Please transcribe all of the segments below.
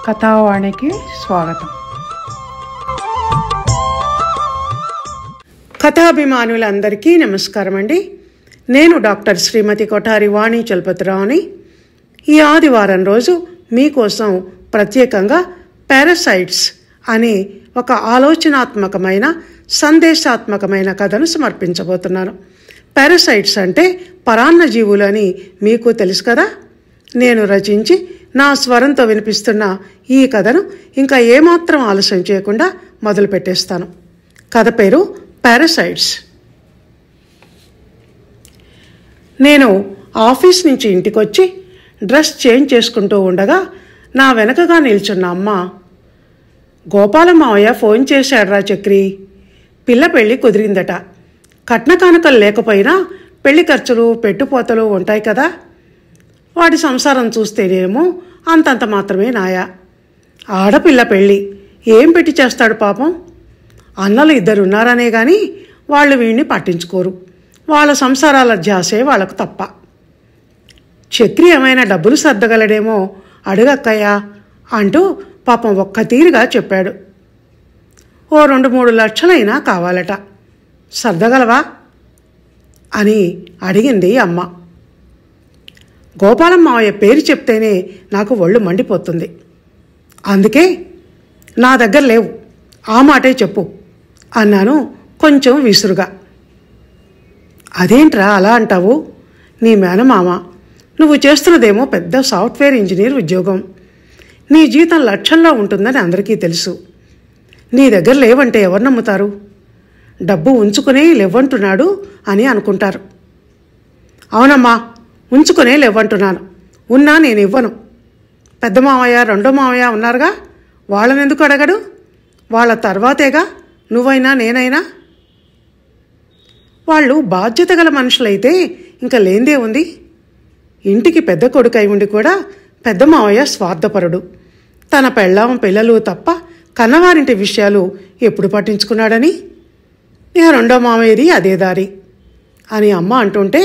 కథావాణికి స్వాగతం. కథాభిమానులందరికీ నమస్కారం అండి. నేను డాక్టర్ శ్రీమతి కొఠారి వాణి చలపతిరావుని. ఈ ఆదివారం రోజు మీకోసం ప్రత్యేకంగా పారాసైట్స్ అనే ఒక ఆలోచనాత్మకమైన సందేశాత్మకమైన కథను సమర్పించబోతున్నాను. పారాసైట్స్ అంటే పరాన్నజీవులు అని మీకు తెలుసు కదా. నేను రచించి నా స్వరంతో వినిపిస్తున్న ఈ కథను ఇంకా ఏమాత్రం ఆలస్యం చేయకుండా మొదలు పెట్టేస్తాను. కథ పేరు పారాసైట్స్. నేను ఆఫీస్ నుంచి ఇంటికొచ్చి డ్రెస్ చేంజ్ చేసుకుంటూ ఉండగా నా వెనకగా నిల్చున్న అమ్మ, గోపాలం మావయ్య ఫోన్ చేశాడ్రా చక్రి, పిల్ల పెళ్ళి కుదిరిందట. కట్న కానుకలు లేకపోయినా పెళ్లి ఖర్చులు పెట్టుపోతలు ఉంటాయి కదా, వాడి సంసారం చూస్తేనేమో అంతంత మాత్రమే నాయా. ఆడపిల్ల పెళ్ళి ఏం పెట్టి చేస్తాడు పాపం. అన్నలు 2 ఉన్నారనే కానీ వాళ్ళు వీడిని పట్టించుకోరు. వాళ్ళ సంసారాల ధ్యాసే వాళ్ళకు తప్ప. చక్రి ఏమైనా డబ్బులు సర్దగలడేమో అడుగక్కయ్యా అంటూ పాపం ఒక్క తీరుగా చెప్పాడు. ఓ 2-3 లక్షలైనా కావాలట, సర్దగలవా అని అడిగింది అమ్మ. గోపాలం మావయ్య పేరు చెప్తేనే నాకు ఒళ్ళు మండిపోతుంది. అందుకే నా దగ్గర లేవు, ఆ మాటే చెప్పు అన్నాను కొంచెం విసురుగా. అదేంట్రా అలా అంటావు? నీ మేనమామ, నువ్వు చేస్తున్నదేమో పెద్ద సాఫ్ట్వేర్ ఇంజనీర్ ఉద్యోగం. నీ జీతం లక్షల్లో ఉంటుందని అందరికీ తెలుసు. నీ దగ్గర లేవంటే ఎవరు నమ్ముతారు? డబ్బు ఉంచుకునే లేవంటున్నాడు అని అనుకుంటారు. అవునమ్మా, ఉంచుకునే లేవంటున్నాను. ఉన్నా నేను ఇవ్వను. పెద్ద మావయ్య, రెండో మావయ్య ఉన్నారుగా, వాళ్ళని ఎందుకు అడగడు? వాళ్ళ తర్వాతేగా నువ్వైనా నేనైనా. వాళ్ళు బాధ్యత గల మనుషులైతే ఇంకా లేందే ఉంది. ఇంటికి పెద్ద కొడుకు అయి ఉండి కూడా పెద్ద మావయ్య స్వార్థపరుడు. తన పెళ్ళాం పిల్లలు తప్ప కన్నవారింటి విషయాలు ఎప్పుడు పట్టించుకున్నాడని. ఇక రెండో మావయ్యది అదే దారి అని అమ్మ అంటుంటే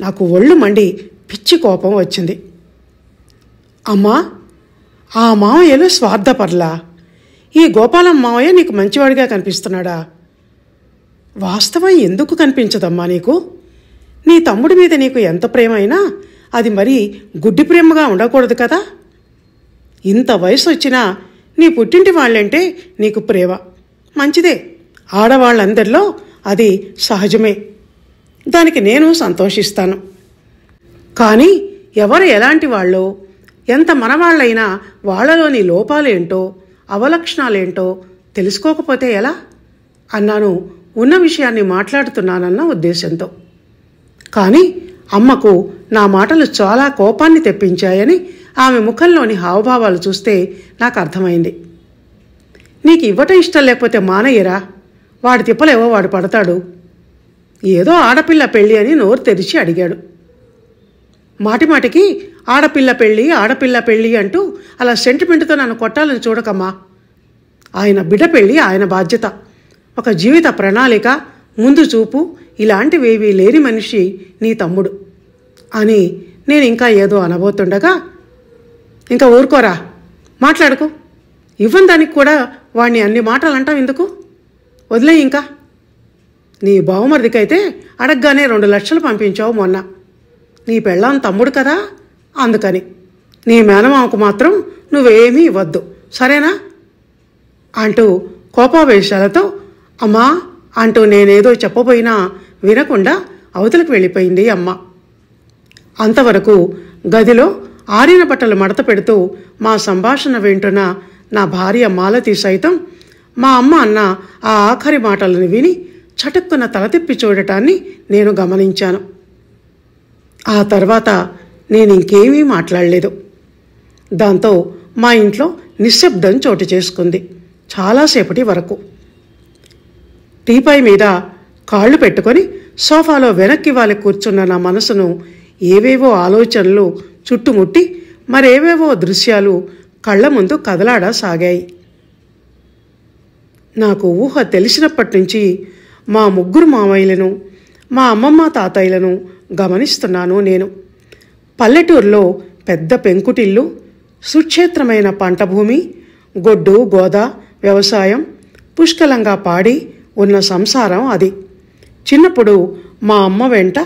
నాకు ఒళ్ళు మండి పిచ్చి కోపం వచ్చింది. అమ్మా, ఆ మావయ్యలు స్వార్థపర్లా? ఈ గోపాలం మావయ్య నీకు మంచివాడిగా కనిపిస్తున్నాడా? వాస్తవం ఎందుకు కనిపించదమ్మా నీకు? నీ తమ్ముడి మీద నీకు ఎంత ప్రేమ అయినా అది మరీ గుడ్డి ప్రేమగా ఉండకూడదు కదా. ఇంత వయసు వచ్చినా నీ పుట్టింటి వాళ్ళంటే నీకు ప్రేమ మంచిదే. ఆడవాళ్ళందరిలో అది సహజమే. దానికి నేను సంతోషిస్తాను. కానీ ఎవరు ఎలాంటి వాళ్ళో, ఎంత మనవాళ్ళైనా వాళ్ళలోని లోపాలేంటో అవలక్షణాలేంటో తెలుసుకోకపోతే ఎలా అన్నాను, ఉన్న విషయాన్ని మాట్లాడుతున్నానన్న ఉద్దేశంతో. కానీ అమ్మకు నా మాటలు చాలా కోపాన్ని తెప్పించాయని ఆమె ముఖంలోని హావభావాలు చూస్తే నాకు అర్థమైంది. నీకు ఇవ్వటం ఇష్టం లేకపోతే మానయ్యరా, వాడి తిప్పలేవో వాడు పడతాడు. ఏదో ఆడపిల్ల పెళ్ళి అని నోరు తెరిచి అడిగాడు. మాటిమాటికి ఆడపిల్ల పెళ్ళి ఆడపిల్ల పెళ్ళి అంటూ అలా సెంటిమెంట్తో నన్ను కొట్టాలని చూడకమ్మా. ఆయన బిడ్డ పెళ్ళి ఆయన బాధ్యత. ఒక జీవిత ప్రణాళిక, ముందు చూపు ఇలాంటివేవీ లేని మనిషి నీ తమ్ముడు అని నేను ఇంకా ఏదో అనబోతుండగా, ఇంకా ఊరుకోరా, మాట్లాడుకో, ఇవ్వని దానికి కూడా వాడిని అన్ని మాటలు అంటాం ఎందుకు, వదిలే. ఇంకా నీ బావమరిదికైతే అడగగానే 2 లక్షలు పంపించావు మొన్న. నీ పెళ్ళాం తమ్ముడు కదా, అందుకని. నీ మేనమామకు మాత్రం నువ్వేమీ ఇవ్వద్దు, సరేనా అంటూ కోపావేశాలతో అమ్మా అంటూ నేనేదో చెప్పబోయినా వినకుండా అవతలకు వెళ్ళిపోయింది అమ్మ. అంతవరకు గదిలో ఆరిన బట్టలు మడత పెడుతూ మా సంభాషణ వింటున్న నా భార్య మాలతి సైతం మా అమ్మ అన్న ఆ ఆఖరి మాటలను విని చటుక్కున తల తిప్పి చూడటాన్ని నేను గమనించాను. ఆ తర్వాత నేను ఇంకేమీ మాట్లాడలేదు. దాంతో మా ఇంట్లో నిశ్శబ్దం చోటు చేసుకుంది చాలాసేపటి వరకు. టీపాయ్ మీద కాళ్ళు పెట్టుకొని సోఫాలో వెనక్కి వాలి కూర్చున్న నా మనసును ఏవేవో ఆలోచనలు చుట్టుముట్టి మరేవేవో దృశ్యాలు కళ్ళ ముందు కదలాడసాగాయి. నాకు ఊహ తెలిసినప్పటి నుంచి మా 3 మామయ్యలను, మా అమ్మమ్మ తాతయ్యలను గమనిస్తున్నాను నేను. పల్లెటూరులో పెద్ద పెంకుటిల్లు, సుక్షేత్రమైన పంట భూమి, గొడ్డు గోద, వ్యవసాయం, పుష్కలంగా పాడి ఉన్న సంసారం అది. చిన్నప్పుడు మా అమ్మ వెంట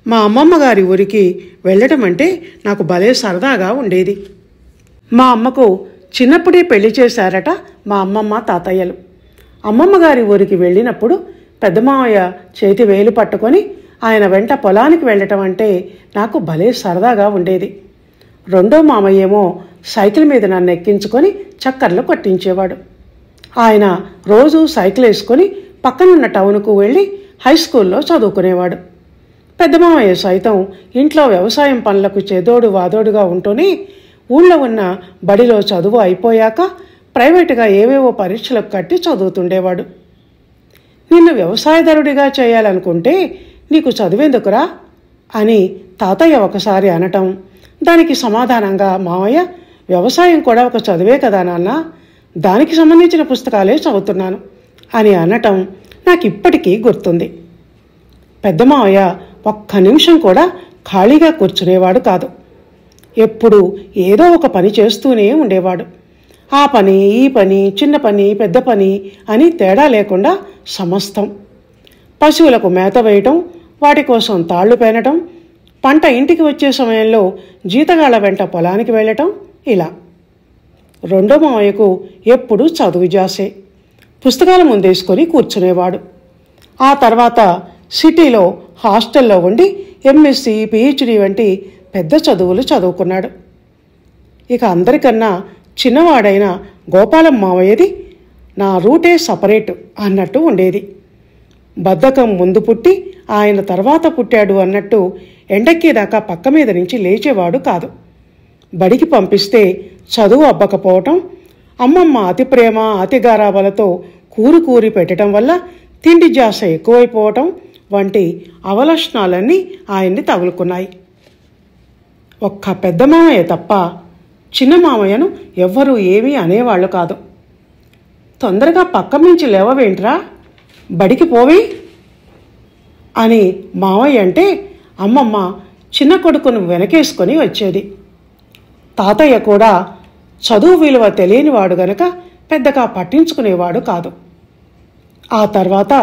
మా అమ్మమ్మ గారి ఊరికి వెళ్ళటం అంటే నాకు భలే సరదాగా ఉండేది. మా అమ్మకు చిన్నప్పుడే పెళ్లి చేశారట మా అమ్మమ్మ తాతయ్యలు. అమ్మమ్మ గారి ఊరికి వెళ్ళినప్పుడు పెద్ద మావయ్య చేతి వేలు పట్టుకొని ఆయన వెంట పొలానికి వెళ్ళటం అంటే నాకు భలే సరదాగా ఉండేది. రెండో మామయ్యేమో సైకిల్ మీద నన్ను ఎక్కించుకొని చక్కర్లు కొట్టించేవాడు. ఆయన రోజు సైకిల్ వేసుకొని పక్కనున్న టౌన్కు వెళ్ళి హై స్కూల్లో చదువుకునేవాడు. పెద్ద మామయ్య సైతం ఇంట్లో వ్యవసాయం పనులకు చేదోడు వాదోడుగా ఉంటూనే ఊళ్ళో ఉన్న బడిలో చదువు అయిపోయాక ప్రైవేటుగా ఏవేవో పరీక్షలకు కట్టి చదువుతుండేవాడు. నిన్ను వ్యవసాయదారుడిగా చేయాలనుకుంటే నీకు చదువెందుకురా అని తాతయ్య ఒకసారి అనటం, దానికి సమాధానంగా మామయ్య, వ్యవసాయం కూడా ఒక చదువే కదా నాన్న, దానికి సంబంధించిన పుస్తకాలే చదువుతున్నాను అని అనటం నాకు ఇప్పటికీ గుర్తుంది. పెద్ద మావయ్య ఒక్క నిమిషం కూడా ఖాళీగా కూర్చునేవాడు కాదు. ఎప్పుడు ఏదో ఒక పని చేస్తూనే ఉండేవాడు. ఆ పని, ఈ పని, చిన్న పని, పెద్ద పని అని తేడా లేకుండా సమస్తం. పశువులకు మేత వేయటం, వాటి కోసం తాళ్లు పేనటం, పంట ఇంటికి వచ్చే సమయంలో జీతగాళ్ల వెంట పొలానికి వెళ్ళటం, ఇలా. రెండో మావయ్యకు ఎప్పుడూ చదువు జాసే. పుస్తకాలు ముందేసుకొని కూర్చునేవాడు. ఆ తర్వాత సిటీలో హాస్టల్లో ఉండి ఎంఎస్సి, పిహెచ్డి వంటి పెద్ద చదువులు చదువుకున్నాడు. ఇక అందరికన్నా చిన్నవాడైన గోపాలం మావయ్యది నా రూటే సపరేటు అన్నట్టు ఉండేది. బద్ధకం ముందు పుట్టి ఆయన తర్వాత పుట్టాడు అన్నట్టు ఎండెక్కేదాకా పక్క మీద నుంచి లేచేవాడు కాదు. బడికి పంపిస్తే చదువు అబ్బకపోవటం, అమ్మమ్మ అతి ప్రేమ అతి గారాబలతో కూరి పెట్టడం వల్ల తిండి జాస ఎక్కువైపోవటం వంటి అవలక్షణాలన్నీ ఆయన్ని తగులుకున్నాయి. ఒక్క పెద్ద మామయ్య తప్ప చిన్న మామయ్యను ఎవ్వరూ ఏమీ అనేవాళ్లు కాదు. తొందరగా పక్క నుంచి లేవవేంట్రా, బడికి పోవి అని మామయ్య అంటే అమ్మమ్మ చిన్న కొడుకును వెనకేసుకొని వచ్చేది. తాతయ్య కూడా చదువు విలువ తెలియనివాడు గనక పెద్దగా పట్టించుకునేవాడు కాదు. ఆ తర్వాత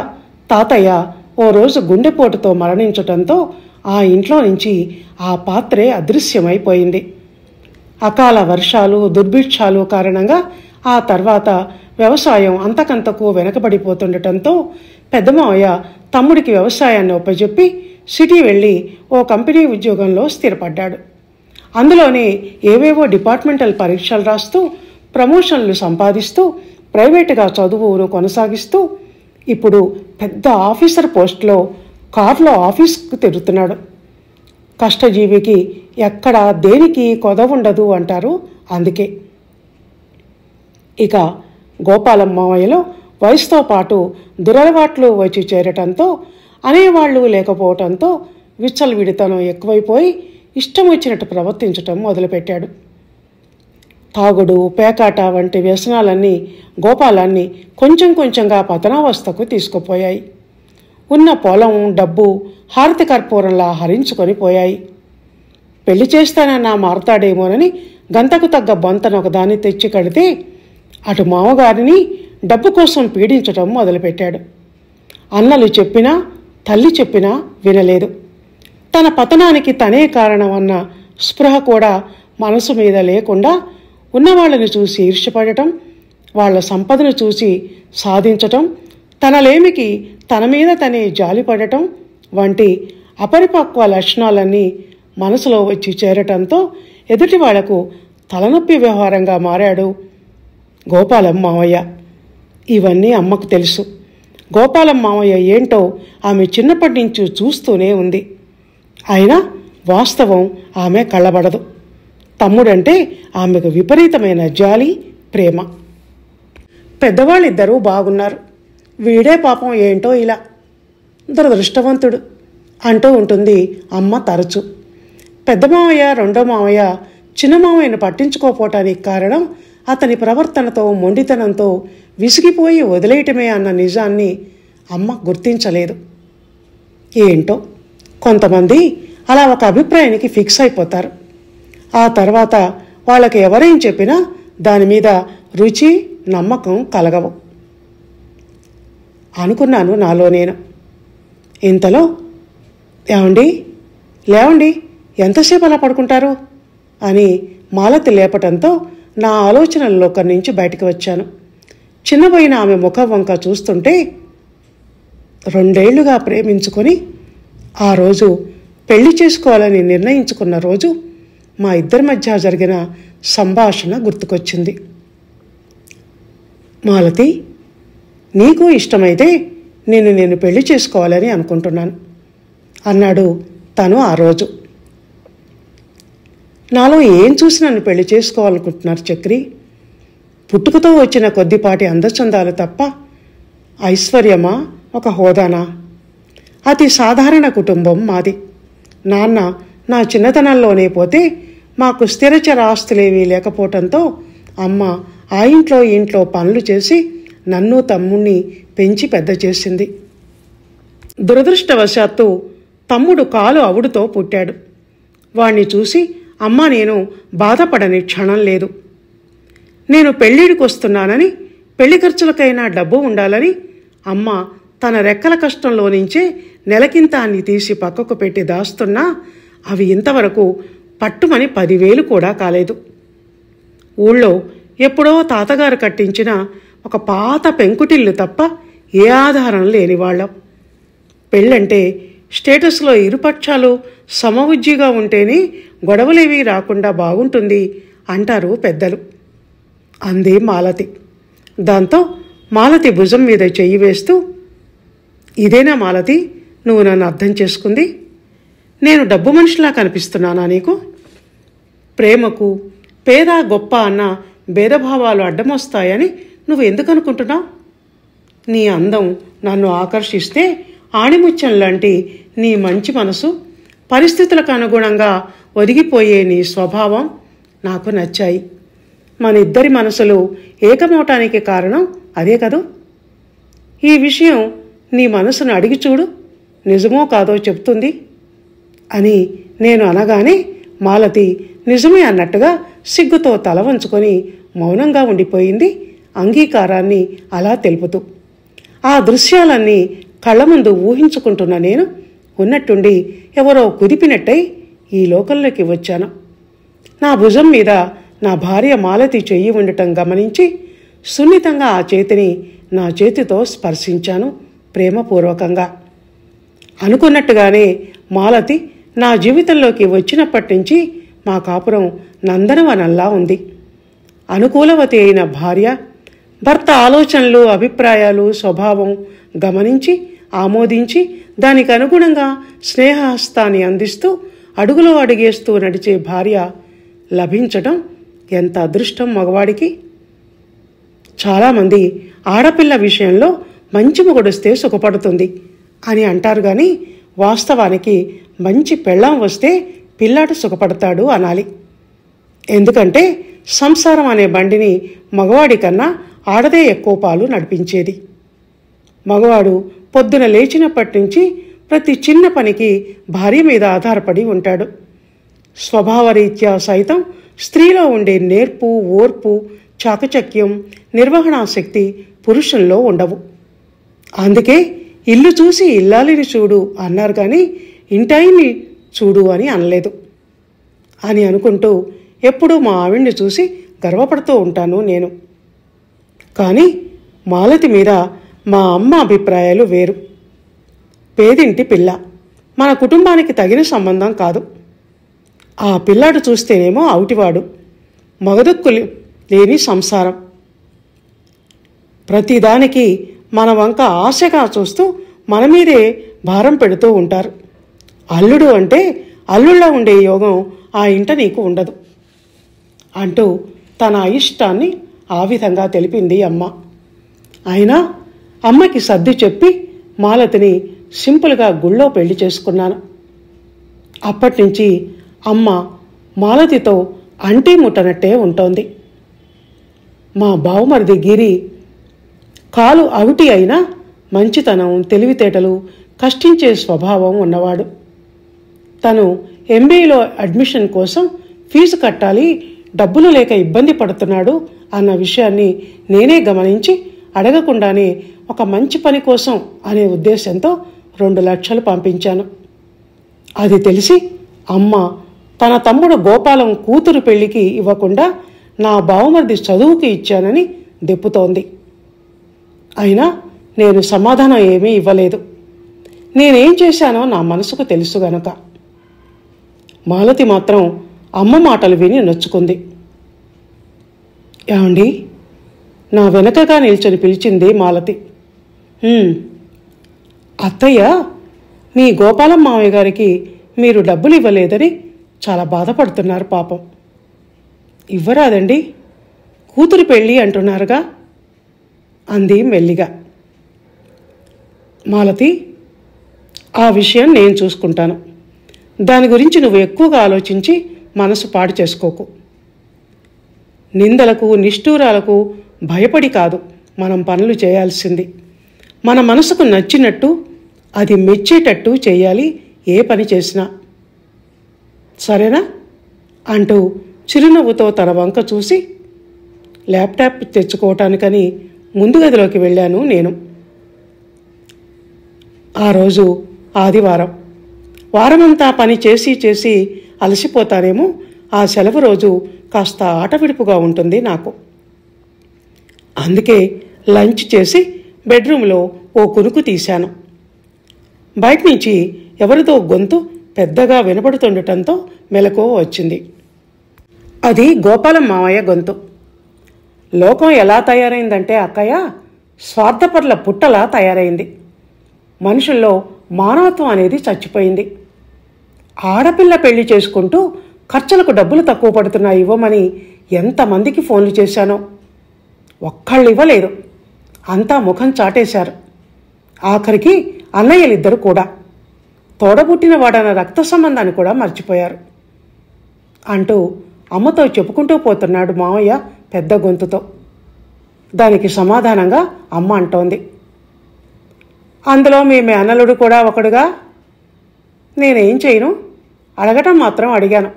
తాతయ్య ఓ రోజు గుండెపోటుతో మరణించటంతో ఆ ఇంట్లో నుంచి ఆ పాత్రే అదృశ్యమైపోయింది. అకాల వర్షాలు, దుర్భిక్షాలు కారణంగా ఆ తర్వాత వ్యవసాయం అంతకంతకు వెనకబడిపోతుండటంతో పెద్ద మావయ్య తమ్ముడికి వ్యవసాయాన్ని ఒప్పజెప్పి సిటీ వెళ్ళి ఓ కంపెనీ ఉద్యోగంలో స్థిరపడ్డాడు. అందులోనే ఏవేవో డిపార్ట్మెంటల్ పరీక్షలు రాస్తూ ప్రమోషన్లు సంపాదిస్తూ ప్రైవేటుగా చదువును కొనసాగిస్తూ ఇప్పుడు పెద్ద ఆఫీసర్ పోస్టులో కారులో ఆఫీస్కు తిరుగుతున్నాడు. కష్టజీవికి ఎక్కడ దేనికి కొదవుండదు అంటారు. అందుకే ఇక గోపాలం మావయ్యలో వయసుతో పాటు దురలవాట్లు వచ్చి చేరటంతో, అనేవాళ్లు లేకపోవటంతో విచ్చలవిడితనం ఎక్కువైపోయి ఇష్టం వచ్చినట్టు ప్రవర్తించటం మొదలుపెట్టాడు. తాగుడు, పేకాట వంటి వ్యసనాలన్నీ గోపాలాన్ని కొంచెం కొంచెంగా పతనావస్థకు తీసుకుపోయాయి. ఉన్న పొలం, డబ్బు హారతి కర్పూరంలా హరించుకొని పోయాయి. పెళ్లి చేస్తానన్నా మారతాడేమోనని గంతకు తగ్గ బొంతనొకదాన్ని తెచ్చి కడితే అటు మామగారిని డబ్బు కోసం పీడించటం మొదలుపెట్టాడు. అన్నలు చెప్పినా తల్లి చెప్పినా వినలేదు. తన పతనానికి తనే కారణం అన్న స్పృహ కూడా మనసు మీద లేకుండా ఉన్నవాళ్ళని చూసి ఈర్ష్యపడటం, వాళ్ల సంపదను చూసి సాధించటం, తన లేమికి తన మీద తనే జాలిపడటం వంటి అపరిపక్వ లక్షణాలన్నీ మనసులో వచ్చి చేరటంతో ఎదుటి వాళ్లకు తలనొప్పి వ్యవహారంగా మారాడు గోపాలం మావయ్య. ఇవన్నీ అమ్మకు తెలుసు. గోపాలం మావయ్య ఏంటో ఆమె చిన్నప్పటి నుంచి చూస్తూనే ఉంది. అయినా వాస్తవం ఆమె కళ్ళబడదు. తమ్ముడంటే ఆమెకు విపరీతమైన జాలి, ప్రేమ. పెద్దవాళ్ళిద్దరూ బాగున్నారు, వీడే పాపం ఏంటో ఇలా దురదృష్టవంతుడు అంటూ ఉంటుంది అమ్మ తరచు. పెద్ద మావయ్య, రెండో మావయ్య చిన్న మావయ్యను పట్టించుకోపోవటానికి కారణం అతని ప్రవర్తనతో, మొండితనంతో విసిగిపోయి వదిలేయటమే అన్న నిజాన్ని అమ్మ గుర్తించలేదు. ఏంటో కొంతమంది అలా ఒక అభిప్రాయానికి ఫిక్స్ అయిపోతారు. ఆ తర్వాత వాళ్ళకి ఎవరేం చెప్పినా దాని మీద రుచి నమ్మకం కలగవు అనుకున్నాను నాలో నేను. ఇంతలో ఏమండి లేవండి, ఎంతసేపు అలా పడుకుంటారు అని మాలతి లేపటంతో నా ఆలోచనల్లో నుంచి బయటకు వచ్చాను. చిన్నపోయిన ఆమె ముఖం వంక చూస్తుంటే 2 ఏళ్లుగా ప్రేమించుకొని ఆ రోజు పెళ్లి చేసుకోవాలని నిర్ణయించుకున్న రోజు మా ఇద్దరి మధ్య జరిగిన సంభాషణ గుర్తుకొచ్చింది. మాలతి, నీకు ఇష్టమైతే నేను పెళ్లి చేసుకోవాలని అనుకుంటున్నాను అన్నాడు తను ఆ రోజు. నాలో ఏం చూసి నన్ను పెళ్లి చేసుకోవాలనుకుంటున్నారు చక్రి? పుట్టుకతో వచ్చిన కొద్దిపాటి అందచందాలు తప్ప ఐశ్వర్యమా, ఒక హోదానా? అతి సాధారణ కుటుంబం మాది. నాన్న నా చిన్నతనంలోనే పోతే మాకు స్థిరచర ఆస్తులేవీ లేకపోవటంతో అమ్మ ఆ ఇంట్లో పనులు చేసి నన్ను తమ్ముణ్ణి పెంచి పెద్ద చేసింది. దురదృష్టవశాత్తు తమ్ముడు కాలు అవుడుతో పుట్టాడు. వాణ్ణి చూసి అమ్మ నేను బాధపడని క్షణం లేదు. నేను పెళ్ళిడికి వస్తున్నానని, పెళ్లి ఖర్చులకైనా డబ్బు ఉండాలని అమ్మ తన రెక్కల కష్టంలో నుంచే నెలకింత అన్ని తీసి పక్కకు పెట్టి దాస్తున్నా అవి ఇంతవరకు పట్టుమని 10,000 కూడా కాలేదు. ఊళ్ళో ఎప్పుడో తాతగారు కట్టించిన ఒక పాత పెంకుటిల్లు తప్ప ఏ ఆధారం లేనివాళ్ళం. పెళ్ళంటే స్టేటస్లో ఇరుపక్షాలు సమవుజ్జిగా ఉంటేనే గొడవలేవీ రాకుండా బాగుంటుంది అంటారు పెద్దలు అంది మాలతి. దాంతో మాలతి భుజం మీద చెయ్యి వేస్తూ, ఇదేనా మాలతి నువ్వు నన్ను అర్థం చేసుకుంది? నేను డబ్బు మనిషిలా కనిపిస్తున్నానా నీకు? ప్రేమకు పేద గొప్ప అన్న భేదభావాలు అడ్డమొస్తాయని నువ్వు ఎందుకు అనుకుంటున్నావు? నీ అందం నన్ను ఆకర్షిస్తే ఆణిముత్యం లాంటి నీ మంచి మనసు, పరిస్థితులకు అనుగుణంగా ఒదిగిపోయే నీ స్వభావం నాకు నచ్చాయి. మన ఇద్దరి మనసులు ఏకమవటానికి కారణం అదే కదూ. ఈ విషయం నీ మనసును అడిగి చూడు, నిజమో కాదో చెప్తుంది అని నేను అనగానే మాలతి నిజమే అన్నట్టుగా సిగ్గుతో తల వంచుకొని మౌనంగా ఉండిపోయింది, అంగీకారాన్ని అలా తెలుపుతూ. ఆ దృశ్యాలన్నీ కళ్ళ ముందు ఊహించుకుంటున్న నేను ఉన్నట్టుండి ఎవరో కుదిపినట్టయి ఈ లోకంలోకి వచ్చాను. నా భుజం మీద నా భార్య మాలతి చెయ్యి ఉండటం గమనించి సున్నితంగా ఆ చేతిని నా చేతితో స్పర్శించాను ప్రేమపూర్వకంగా. అనుకున్నట్టుగానే మాలతి నా జీవితంలోకి వచ్చినప్పటి నుంచి మా కాపురం నందనవనంలా ఉంది. అనుకూలవతి అయిన భార్య, భర్త ఆలోచనలు, అభిప్రాయాలు, స్వభావం గమనించి ఆమోదించి దానికి అనుగుణంగా స్నేహహస్తాన్ని అందిస్తూ అడుగులో అడుగేస్తూ నడిచే భార్య లభించడం ఎంత అదృష్టం మగవాడికి. చాలామంది ఆడపిల్ల విషయంలో మంచి మొగుడొస్తే సుఖపడుతుంది అని అంటారు, కానీ వాస్తవానికి మంచి పెళ్ళాం వస్తే పిల్లాడు సుఖపడతాడు అనాలి. ఎందుకంటే సంసారం అనే బండిని మగవాడి కన్నా ఆడదే ఎక్కువ పాలు నడిపించేది. మగవాడు పొద్దున లేచినప్పటి నుంచి ప్రతి చిన్న పనికి భార్య మీద ఆధారపడి ఉంటాడు. స్వభావరీత్యా సైతం స్త్రీలో ఉండే నేర్పు, ఓర్పు, చాకచక్యం, నిర్వహణాశక్తి పురుషుల్లో ఉండవు. అందుకే ఇల్లు చూసి ఇల్లాలిని చూడు అన్నారు, కానీ ఇంటాయిని చూడు అని అనలేదు అని అనుకుంటూ ఎప్పుడూ మా ఆవిడ్ని చూసి గర్వపడుతూ ఉంటాను నేను. కానీ మాలతి మీద మా అమ్మ అభిప్రాయాలు వేరు. పేదింటి పిల్ల, మన కుటుంబానికి తగిన సంబంధం కాదు. ఆ పిల్లాడు చూస్తేనేమో అవుటివాడు, మగదుక్కులు లేని సంసారం. ప్రతిదానికి మన వంక ఆశగా చూస్తూ మన మీదే భారం పెడుతూ ఉంటారు. అల్లుడు అంటే అల్లుళ్ళ ఉండే యోగం ఆ ఇంట నీకు ఉండదు అంటూ తన అయిష్టాన్ని ఆ విధంగా తెలిపింది అమ్మ. అయినా అమ్మకి సర్ది చెప్పి మాలతిని సింపుల్గా గుళ్ళో పెళ్లి చేసుకున్నాను. అప్పటినుంచి అమ్మ మాలతితో అంటీ ముట్టనట్టే ఉంటోంది. మా బావుమరిది గిరి కాలు అవిటి అయినా మంచితనం, తెలివితేటలు, కష్టించే స్వభావం ఉన్నవాడు. తను ఎంబీఏలో అడ్మిషన్ కోసం ఫీజు కట్టాలి, డబ్బులు లేక ఇబ్బంది పడుతున్నాడు అన్న విషయాన్ని నేనే గమనించి అడగకుండానే ఒక మంచి పని కోసం అనే ఉద్దేశంతో 2 లక్షలు పంపించాను. అది తెలిసి అమ్మ తన తమ్ముడు గోపాలం కూతురు పెళ్లికి ఇవ్వకుండా నా బావమరిది చదువుకి ఇచ్చానని దెప్పుతోంది. అయినా నేను సమాధానం ఏమీ ఇవ్వలేదు. నేనేం చేశానో నా మనసుకు తెలుసు గనుక. మాలతి మాత్రం అమ్మ మాటలు విని నొచ్చుకుంది. ఏమండి, నా వెనకగా నిల్చొని పిలిచింది మాలతి. అత్తయ్య, మీ గోపాలం మావయ్య గారికి మీరు డబ్బులు ఇవ్వలేదని చాలా బాధపడుతున్నారు పాపం. ఇవ్వరాదండి, కూతురు పెళ్ళి అంటున్నారుగా అంది మెల్లిగా. మాలతి, ఆ విషయం నేను చూసుకుంటాను. దాని గురించి నువ్వు ఎక్కువగా ఆలోచించి మనసు పాడు చేసుకోకు. నిందలకు నిష్ఠూరాలకు భయపడి కాదు మనం పనులు చేయాల్సింది. మన మనసుకు నచ్చినట్టు, అది మెచ్చేటట్టు చేయాలి ఏ పని చేసినా. సరేనా అంటూ చిరునవ్వుతో తన వంక చూసి ల్యాప్టాప్ తెచ్చుకోవటానికని ముందు గదిలోకి వెళ్ళాను నేను. ఆ రోజు ఆదివారం. వారమంతా పని చేసి చేసి అలసిపోతానేమో, ఆ సెలవు రోజు కాస్త ఆటవిడుపుగా ఉంటుంది నాకు. అందుకే లంచ్ చేసి బెడ్రూమ్లో ఓ కునుకు తీశాను. బయట నుంచి ఎవరిదో గొంతు పెద్దగా వినపడుతుండటంతో మెలకువ వచ్చింది. అది గోపాలం మావయ్య గొంతు. లోకం ఎలా తయారైందంటే అక్కయ్య, స్వార్థపరుల పుట్టలా తయారైంది. మనుషుల్లో మానవత్వం అనేది చచ్చిపోయింది. ఆడపిల్ల పెళ్లి చేసుకుంటూ ఖర్చులకు డబ్బులు తక్కువ పడుతున్నాయి ఇవ్వమని ఎంతమందికి ఫోన్లు చేశానో. ఒక్కళ్ళు ఇవ్వలేదు, అంతా ముఖం చాటేశారు. ఆఖరికి అన్నయ్యలిద్దరు కూడా తోడబుట్టిన వాడన్న రక్త సంబంధాన్ని కూడా మర్చిపోయారు అంటూ అమ్మతో చెప్పుకుంటూ పోతున్నాడు మావయ్య పెద్ద గొంతుతో. దానికి సమాధానంగా అమ్మ అంటోంది, అందులో మీ మేనల్లుడు కూడా ఒకడుగా. నేనేం చేయను, అడగటం మాత్రం అడిగాను.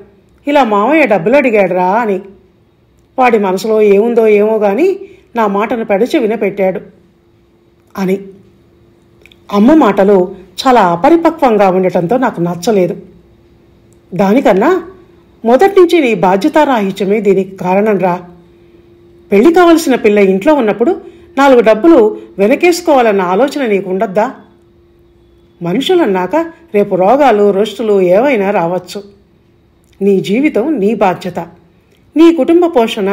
ఇలా మావయ్య డబ్బులు అడిగాడురా అని. వాడి మనసులో ఏముందో ఏమో కానీ నా మాటను పెడచి వినపెట్టాడు అని. అమ్మ మాటలు చాలా అపరిపక్వంగా ఉండటంతో నాకు నచ్చలేదు. దానికన్నా మొదటి నుంచి నీ బాధ్యతారాహిత్యమే దీనికి కారణం రా. పెళ్లి కావలసిన పిల్ల ఇంట్లో ఉన్నప్పుడు 4 డబ్బులు వెనకేసుకోవాలన్న ఆలోచన నీకు ఉండద్దా? మనుషులన్నాక రేపు రోగాలు రొస్టులు ఏవైనా రావచ్చు. నీ జీవితం నీ బాధ్యత, నీ కుటుంబ పోషణ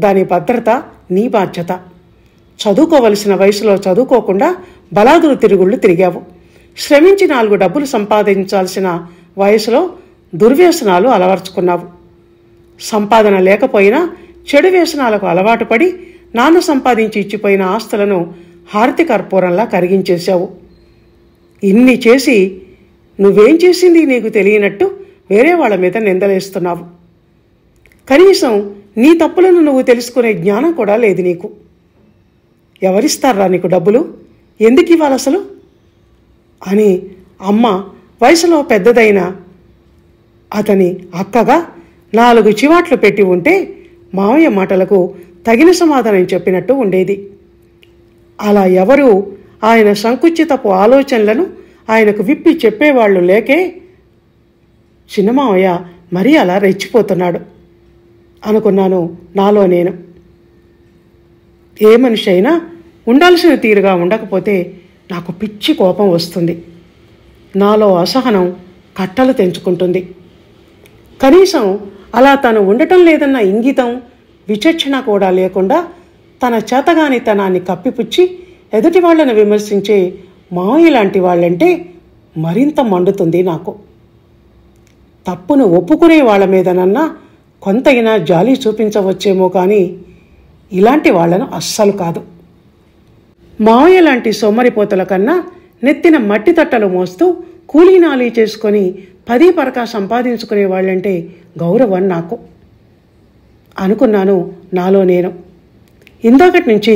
దాని భద్రత నీ బాధ్యత. చదువుకోవలసిన వయసులో చదువుకోకుండా బలాదురు తిరుగుళ్ళు తిరిగావు. శ్రమించి 4 డబ్బులు సంపాదించాల్సిన వయసులో దుర్వ్యసనాలు అలవర్చుకున్నావు. సంపాదన లేకపోయినా చెడు వ్యసనాలకు అలవాటు పడి నాన్న సంపాదించి ఇచ్చిపోయిన ఆస్తులను హారతి కర్పూరంలా కరిగించేశావు. ఇన్ని చేసి నువ్వేం చేసింది నీకు తెలియనట్టు వేరే వాళ్ళ మీద నిందలేస్తున్నావు. కనీసం నీ తప్పులను నువ్వు తెలుసుకునే జ్ఞానం కూడా లేదు నీకు. ఎవరిస్తారా నీకు డబ్బులు? ఎందుకు ఇవ్వాలి అసలు అని అమ్మ వయసులో పెద్దదైన అతని అక్కగా 4 చివాట్లు పెట్టి ఉంటే మావయ్య మాటలకు తగిన సమాధానం చెప్పినట్టు ఉండేది. అలా ఎవరూ ఆయన సంకుచితపు ఆలోచనలను ఆయనకు విప్పి చెప్పేవాళ్లు లేకే చిన్నమావయ్య మరీ అలా రెచ్చిపోతున్నాడు అనుకున్నాను నాలో నేను. ఏ మనిషి అయినా ఉండాల్సిన తీరుగా ఉండకపోతే నాకు పిచ్చి కోపం వస్తుంది. నాలో అసహనం కట్టలు తెంచుకుంటుంది. కనీసం అలా తను ఉండటం లేదన్న ఇంగితం విచక్షణ కూడా లేకుండా తన చేతగానితనాన్ని కప్పిపుచ్చి ఎదుటి వాళ్లను విమర్శించే మావయ్య లాంటి వాళ్ళంటే మరింత మండుతుంది నాకు. తప్పును ఒప్పుకునే వాళ్ళ మీదనన్నా కొంతైనా జాలి చూపించవచ్చేమో కానీ ఇలాంటి వాళ్లను అస్సలు కాదు. మావయ్య లాంటి సోమరిపోతుల కన్నా నెత్తిన మట్టి తట్టలు మోస్తూ కూలీనాలీ చేసుకొని 10 పరకా సంపాదించుకునే వాళ్ళంటే గౌరవం నాకు అనుకున్నాను నాలో నేను. ఇందాకటి నుంచి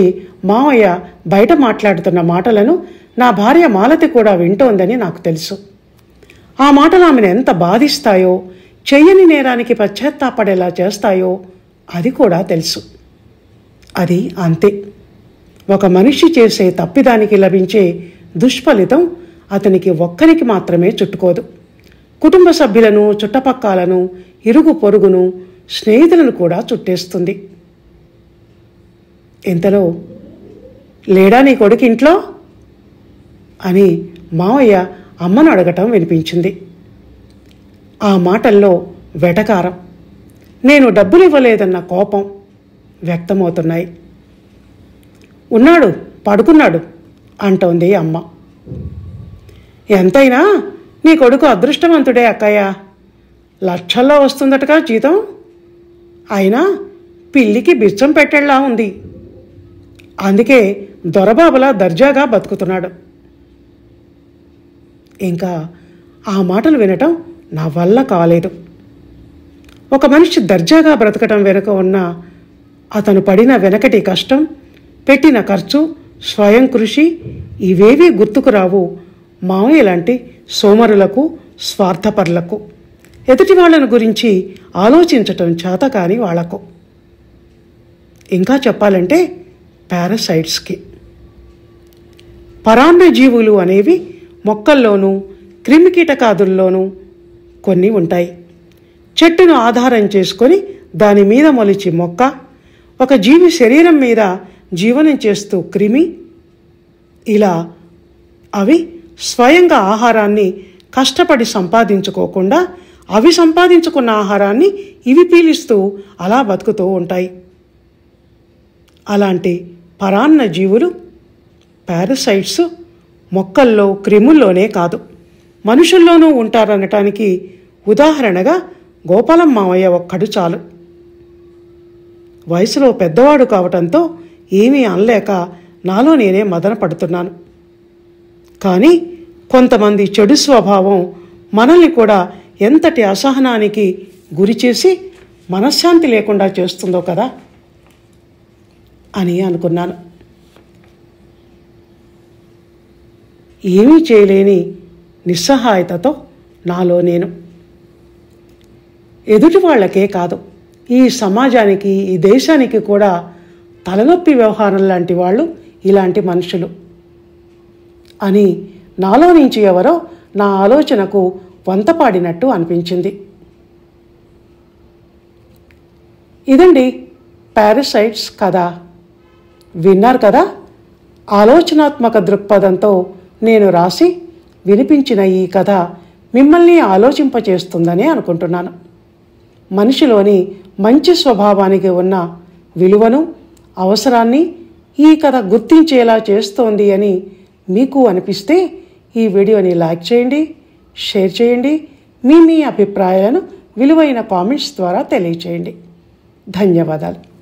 మావయ్య బయట మాట్లాడుతున్న మాటలను నా భార్య మాలతి కూడా వింటోందని నాకు తెలుసు. ఆ మాటలు ఆమెను ఎంత బాధిస్తాయో, చెయ్యని నేరానికి పశ్చాత్తాపడేలా చేస్తాయో అది కూడా తెలుసు. అది అంతే. ఒక మనిషి చేసే తప్పిదానికి లభించే దుష్ఫలితం అతనికి ఒక్కరికి మాత్రమే చుట్టుకోదు. కుటుంబ సభ్యులను, చుట్టపక్కలను, ఇరుగు పొరుగును, స్నేహితులను కూడా చుట్టేస్తుంది. ఇంతలో లేడా నీ కొడుకు ఇంట్లో అని మావయ్య అమ్మను అడగటం వినిపించింది. ఆ మాటల్లో వెటకారం, నేను డబ్బులు ఇవ్వలేదన్న కోపం వ్యక్తమవుతున్నాయి. ఉన్నాడు, పడుకున్నాడు అంటోంది అమ్మ. ఎంతైనా నీ కొడుకు అదృష్టవంతుడే అక్కయ్య. లక్షల్లో వస్తుందటగా జీతం. అయినా పిల్లికి బిచ్చం పెట్టేలా ఉంది. అందుకే దొరబాబులా దర్జాగా బతుకుతున్నాడు. ఇంకా ఆ మాటలు వినటం నా వల్ల కాలేదు. ఒక మనిషి దర్జాగా బ్రతకటం వెనుక ఉన్న అతను పడిన వెనకటి కష్టం, పెట్టిన ఖర్చు, స్వయం కృషి ఇవేవీ గుర్తుకు రావు మావయ్య లాంటి సోమరులకు, స్వార్థపరులకు. ఎదుటి వాళ్ళను గురించి ఆలోచించటం చేత కాని వాళ్లకు. ఇంకా చెప్పాలంటే పారాసైట్స్కి. పరాన్న జీవులు అనేవి మొక్కల్లోనూ క్రిమికీటకాదుల్లోనూ కొన్ని ఉంటాయి. చెట్టును ఆధారం చేసుకొని దాని మీద మొలిచి మొక్క, ఒక జీవి శరీరం మీద జీవనం చేస్తూ క్రిమి, ఇలా అవి స్వయంగా ఆహారాన్ని కష్టపడి సంపాదించుకోకుండా అవి సంపాదించుకున్న ఆహారాన్ని ఇవి పీలిస్తూ అలా బతుకుతూ ఉంటాయి. అలాంటి పరాన్న జీవులు, పారాసైట్స్ మొక్కల్లో, క్రిముల్లోనే కాదు మనుషుల్లోనూ ఉంటారనటానికి ఉదాహరణగా గోపాలం మావయ్య ఒక్కడు చాలు. వయసులో పెద్దవాడు కావటంతో ఏమీ అనలేక నాలో నేనే మదన పడుతున్నాను. కానీ కొంతమంది చెడు స్వభావం మనల్ని కూడా ఎంతటి అసహనానికి గురిచేసి మనశ్శాంతి లేకుండా చేస్తుందో కదా అని అనుకున్నాను. ఏమీ చేయలేని నిస్సహాయతతో నాలో నేను. ఎదుటి వాళ్లకే కాదు, ఈ సమాజానికి, ఈ దేశానికి కూడా తలనొప్పి వ్యవహారం లాంటి వాళ్ళు ఇలాంటి మనుషులు అని నాలో నుంచి ఎవరో నా ఆలోచనకు వంతపాడినట్టు అనిపించింది. ఇదండి పారాసైట్స్ కథ. విన్నారు కదా. ఆలోచనాత్మక దృక్పథంతో నేను రాసి వినిపించిన ఈ కథ మిమ్మల్ని ఆలోచింపచేస్తుందని అనుకుంటున్నాను. మనిషిలోని మంచి స్వభావానికి ఉన్న విలువను, అవసరాన్ని ఈ కథ గుర్తించేలా చేస్తోంది అని మీకు అనిపిస్తే ఈ వీడియోని లైక్ చేయండి, షేర్ చేయండి. మీ అభిప్రాయాలను విలువైన కామెంట్స్ ద్వారా తెలియచేయండి. ధన్యవాదాలు.